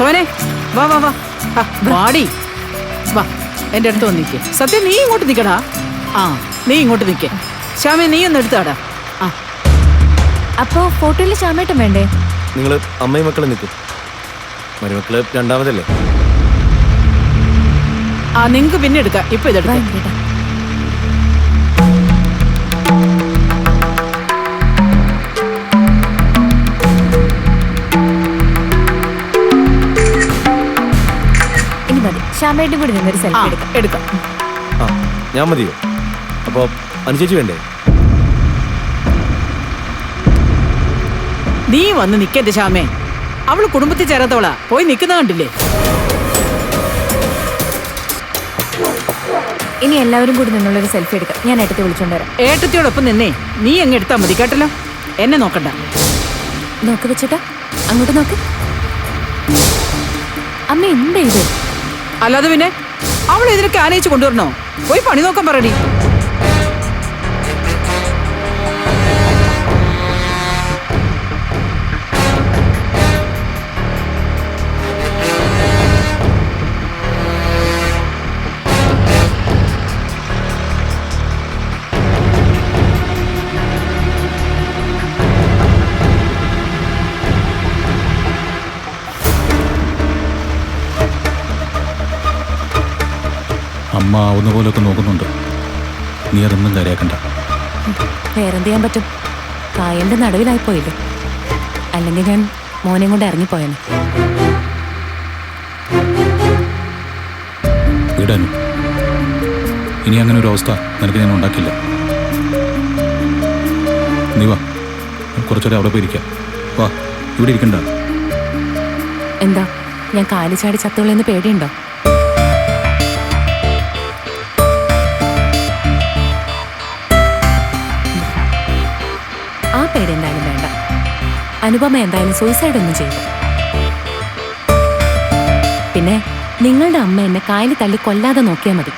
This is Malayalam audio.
സോനെ വാ വാ വാ വാടി വാ എന്റെ അടുത്ത് വന്നിക്ക്. സത്യം നീ ഇങ്ങോട്ട് നിക്കടാ. ആ നീ ഇങ്ങോട്ട് നിക്ക്. ശ്യാമേ നീ ഒന്ന് എടുത്താടാ. ആ അപ്പോ ഫോട്ടോയില് ശ്യാമേട്ടൻ വേണ്ടേ? നിങ്ങൾ അമ്മയും മക്കളെ നിൽക്കും, മരുമക്കള് രണ്ടാമതല്ലേ. ആ നിങ്ങക്ക് പിന്നെ എടുക്കാം. ഇപ്പൊ ഇതെടുക്കാം. ഇനി മതി, ശ്യാമേട്ടും കൂടി നിന്നൊരു സെൽഫി എടുക്കാം. എടുക്കാം. ആ ഞാൻ മതിയോ? അപ്പോൾ അനുചേച്ചി വേണ്ടേ? നീ വന്ന് നിക്കന്റെ ശ്യാമേ. അവള് കുടുംബത്തിൽ ചേരാത്തവളാ. പോയി നിക്കുന്ന കണ്ടില്ലേ? ഇനി എല്ലാവരും കൂടി നിന്നുള്ളൊരു സെൽഫി എടുക്കാം. ഞാൻ ഏട്ടത്തെ വിളിച്ചോണ്ട് വരാം. ഏട്ടത്തിയോടൊപ്പം നിന്നേ നീ എങ്ങ് എടുത്താ മതി കേട്ടല്ലോ. എന്നെ നോക്കണ്ട. നോക്ക് വെച്ചിട്ടാ, അങ്ങോട്ട് നോക്ക്. അമ്മ എന്താ ഇത്? അല്ലാതെ പിന്നെ അവൾ ഇതിനൊക്കെ ആനയിച്ച് കൊണ്ടുവരണോ? പോയി പണി നോക്കാൻ പറയടി. അമ്മ ആവുന്ന പോലൊക്കെ നോക്കുന്നുണ്ട്. നീ അതൊന്നും കാര്യാക്കണ്ട. വേറെന്ത് ചെയ്യാൻ പറ്റും? കായലിന്റെ നടുവിലായിപ്പോയില്ലേ. അല്ലെങ്കിൽ ഞാൻ മോനെയും കൊണ്ട് ഇറങ്ങിപ്പോയെന്ന്. വിടാനു ഇനി അങ്ങനെ ഒരു അവസ്ഥ നിനക്ക് ഞാൻ ഉണ്ടാക്കില്ല. നീ വാ, കുറച്ചുകൂടെ അവിടെ പോയിരിക്കാം. വാ, ഇവിടെ ഇരിക്കണ്ട. എന്താ, ഞാൻ കാലി ചാടി ചത്തോളെന്ന് പേടിയുണ്ടോ? ആ പേടി എന്തായാലും വേണ്ട. അനുപമ എന്തായാലും സൂയിസൈഡ് ഒന്നും ചെയ്തു. പിന്നെ നിങ്ങളുടെ അമ്മ എന്നെ കായലിൽ തള്ളി കൊല്ലാതെ നോക്കിയാൽ മതി.